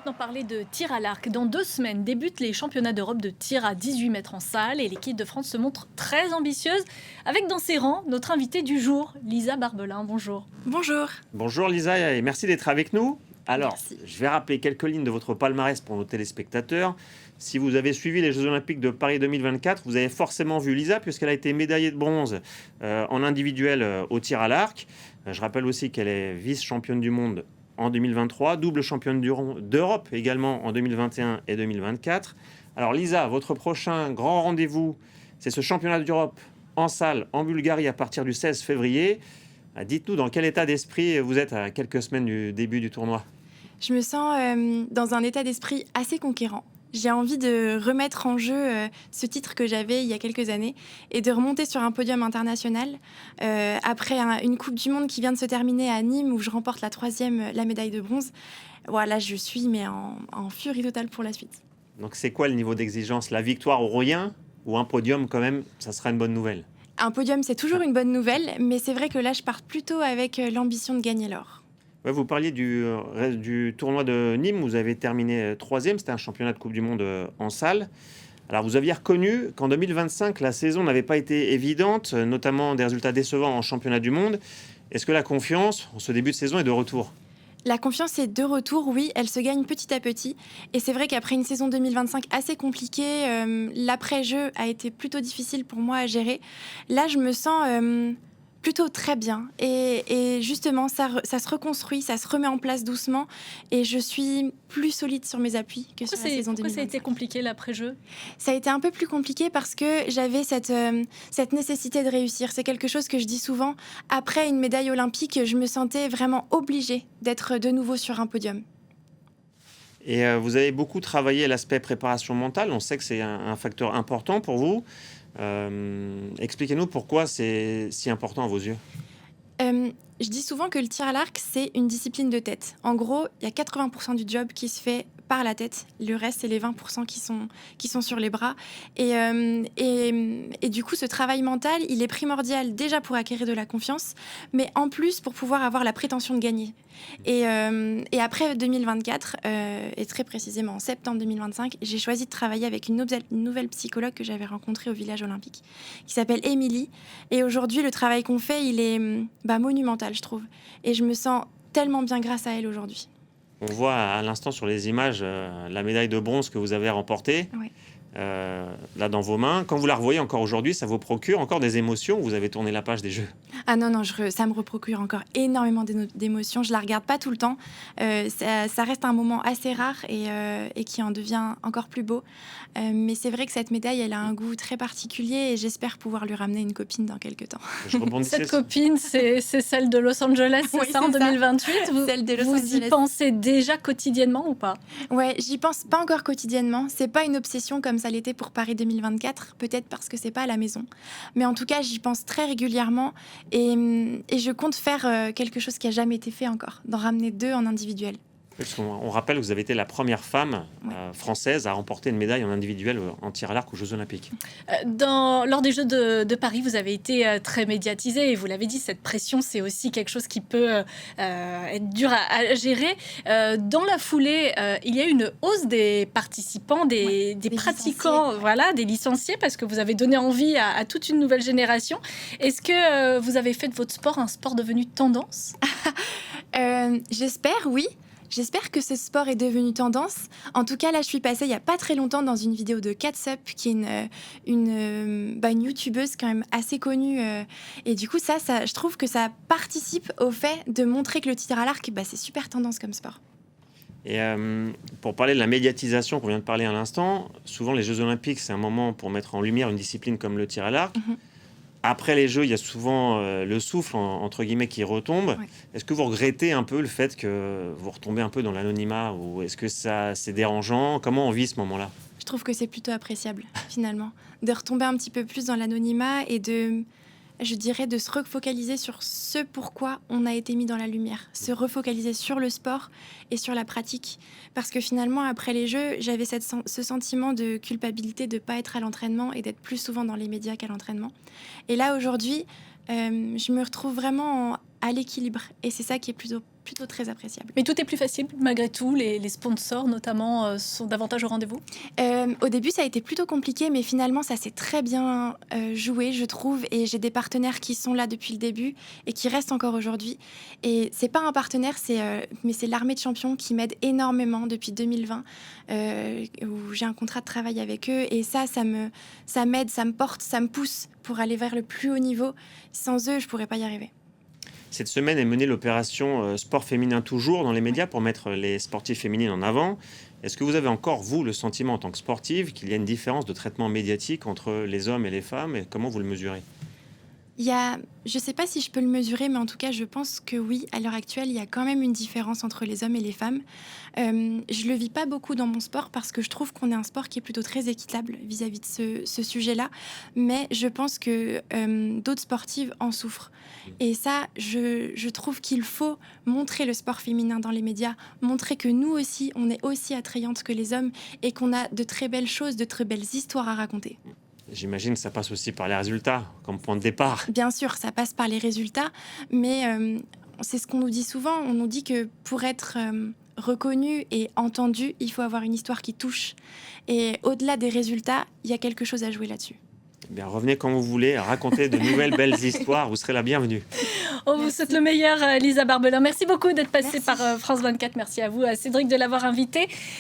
On parlait de tir à l'arc. Dans 2 semaines débutent les championnats d'Europe de tir à 18 mètres en salle et l'équipe de France se montre très ambitieuse avec dans ses rangs notre invitée du jour, Lisa Barbelin. Bonjour. Bonjour. Bonjour Lisa et merci d'être avec nous. Alors, Merci. je vais rappeler quelques lignes de votre palmarès pour nos téléspectateurs. Si vous avez suivi les Jeux Olympiques de Paris 2024, vous avez forcément vu Lisa puisqu'elle a été médaillée de bronze en individuel au tir à l'arc. Je rappelle aussi qu'elle est vice-championne du monde en 2023, double championne d'Europe également en 2021 et 2024. Alors Lisa, votre prochain grand rendez-vous, c'est ce championnat d'Europe en salle en Bulgarie à partir du 16 février. Dites-nous dans quel état d'esprit vous êtes à quelques semaines du début du tournoi. Je me sens dans un état d'esprit assez conquérant. J'ai envie de remettre en jeu ce titre que j'avais il y a quelques années et de remonter sur un podium international après une Coupe du Monde qui vient de se terminer à Nîmes où je remporte la médaille de bronze. Voilà, je suis en furie totale pour la suite. Donc c'est quoi le niveau d'exigence? La victoire ou rien? Ou un podium quand même, ça sera une bonne nouvelle? Un podium, c'est toujours une bonne nouvelle, mais c'est vrai que là, je pars plutôt avec l'ambition de gagner l'or. Ouais, vous parliez du tournoi de Nîmes, vous avez terminé troisième, c'était un championnat de Coupe du Monde en salle. Alors vous aviez reconnu qu'en 2025, la saison n'avait pas été évidente, notamment des résultats décevants en championnat du monde. Est-ce que la confiance en ce début de saison est de retour? La confiance est de retour, oui, elle se gagne petit à petit. Et c'est vrai qu'après une saison 2025 assez compliquée, l'après-jeu a été plutôt difficile pour moi à gérer. Là, je me sens plutôt très bien. Et justement, ça se reconstruit, ça se remet en place doucement. Et je suis plus solide sur mes appuis que sur la saison Pourquoi ça a 2025. été compliqué l'après-jeu? Ça a été un peu plus compliqué parce que j'avais cette nécessité de réussir. C'est quelque chose que je dis souvent. Après une médaille olympique, je me sentais vraiment obligée d'être de nouveau sur un podium. Et vous avez beaucoup travaillé l'aspect préparation mentale, on sait que c'est un facteur important pour vous. Expliquez-nous pourquoi c'est si important à vos yeux. Je dis souvent que le tir à l'arc, c'est une discipline de tête. En gros, il y a 80% du job qui se fait par la tête. Le reste, c'est les 20% qui sont sur les bras. Et du coup, ce travail mental, il est primordial déjà pour acquérir de la confiance, mais en plus pour pouvoir avoir la prétention de gagner. Et après 2024, et très précisément en septembre 2025, j'ai choisi de travailler avec une nouvelle psychologue que j'avais rencontrée au village olympique, qui s'appelle Émilie. Et aujourd'hui, le travail qu'on fait, il est monumental, je trouve. Et je me sens tellement bien grâce à elle aujourd'hui. On voit à l'instant sur les images la médaille de bronze que vous avez remportée, Ouais. là dans vos mains. Quand vous la revoyez encore aujourd'hui, ça vous procure encore des émotions? Vous avez tourné la page des Jeux? Ah non, non, ça me reprocure encore énormément d'émotions. Je la regarde pas tout le temps. Ça reste un moment assez rare et qui en devient encore plus beau. Mais c'est vrai que cette médaille, elle a un goût très particulier et j'espère pouvoir lui ramener une copine dans quelques temps. Je rebondissais Cette sur- copine, c'est celle de Los Angeles, c'est Oui, ça, en c'est ça. 2028. Celle de Los Vous y Angeles. pensez déjà quotidiennement ou pas? Ouais, j'y pense pas encore quotidiennement. C'est pas une obsession comme ça l'était pour Paris 2024, peut-être parce que c'est pas à la maison. Mais en tout cas, j'y pense très régulièrement et je compte faire quelque chose qui a jamais été fait encore, d'en ramener 2 en individuel. Parce qu'on rappelle que vous avez été la première femme française à remporter une médaille en individuel en tir à l'arc aux Jeux Olympiques. Lors des Jeux de Paris, vous avez été très médiatisée et vous l'avez dit, cette pression, c'est aussi quelque chose qui peut être dur à gérer. Dans la foulée, il y a une hausse des participants, des pratiquants, licenciés. voilà, des licenciés, parce que vous avez donné envie à toute une nouvelle génération. Est-ce que vous avez fait de votre sport un sport devenu tendance? J'espère, oui. J'espère que ce sport est devenu tendance. En tout cas, là, je suis passée il n'y a pas très longtemps dans une vidéo de Catsup, qui est une youtubeuse quand même assez connue. Et du coup, ça, je trouve que ça participe au fait de montrer que le tir à l'arc, c'est super tendance comme sport. Et pour parler de la médiatisation qu'on vient de parler à l'instant, souvent les Jeux Olympiques, c'est un moment pour mettre en lumière une discipline comme le tir à l'arc. Mhm. Après les Jeux, il y a souvent le souffle, entre guillemets, qui retombe. Ouais. Est-ce que vous regrettez un peu le fait que vous retombez un peu dans l'anonymat ou est-ce que ça c'est dérangeant? Comment on vit ce moment-là? Je trouve que c'est plutôt appréciable, finalement, de retomber un petit peu plus dans l'anonymat et je dirais, de se refocaliser sur ce pourquoi on a été mis dans la lumière, se refocaliser sur le sport et sur la pratique. Parce que finalement, après les Jeux, j'avais ce sentiment de culpabilité de ne pas être à l'entraînement et d'être plus souvent dans les médias qu'à l'entraînement. Et là, aujourd'hui, je me retrouve vraiment à l'équilibre. Et c'est ça qui est plutôt très appréciable. Mais tout est plus facile malgré tout. Les sponsors, notamment, sont davantage au rendez-vous. Au début, ça a été plutôt compliqué, mais finalement, ça s'est très bien joué, je trouve. Et j'ai des partenaires qui sont là depuis le début et qui restent encore aujourd'hui. Et c'est pas un partenaire, mais c'est l'Armée de Champions qui m'aide énormément depuis 2020, où j'ai un contrat de travail avec eux. Et ça m'aide, ça me porte, ça me pousse pour aller vers le plus haut niveau. Sans eux, je pourrais pas y arriver. Cette semaine est menée l'opération Sport féminin toujours dans les médias pour mettre les sportives féminines en avant. Est-ce que vous avez encore, vous, le sentiment en tant que sportive qu'il y a une différence de traitement médiatique entre les hommes et les femmes et comment vous le mesurez ? Je ne sais pas si je peux le mesurer, mais en tout cas, je pense que oui, à l'heure actuelle, il y a quand même une différence entre les hommes et les femmes. Je ne le vis pas beaucoup dans mon sport parce que je trouve qu'on est un sport qui est plutôt très équitable vis-à-vis de ce sujet-là. Mais je pense que d'autres sportives en souffrent. Et ça, je trouve qu'il faut montrer le sport féminin dans les médias, montrer que nous aussi, on est aussi attrayantes que les hommes et qu'on a de très belles choses, de très belles histoires à raconter. J'imagine que ça passe aussi par les résultats, comme point de départ. Bien sûr, ça passe par les résultats, mais c'est ce qu'on nous dit souvent. On nous dit que pour être reconnu et entendu, il faut avoir une histoire qui touche. Et au-delà des résultats, il y a quelque chose à jouer là-dessus. Eh bien, revenez quand vous voulez, raconter de nouvelles belles histoires, vous serez la bienvenue. On vous souhaite le meilleur, Lisa Barbelin. Merci beaucoup d'être passée par France 24. Merci à vous, à Cédric, de l'avoir invité.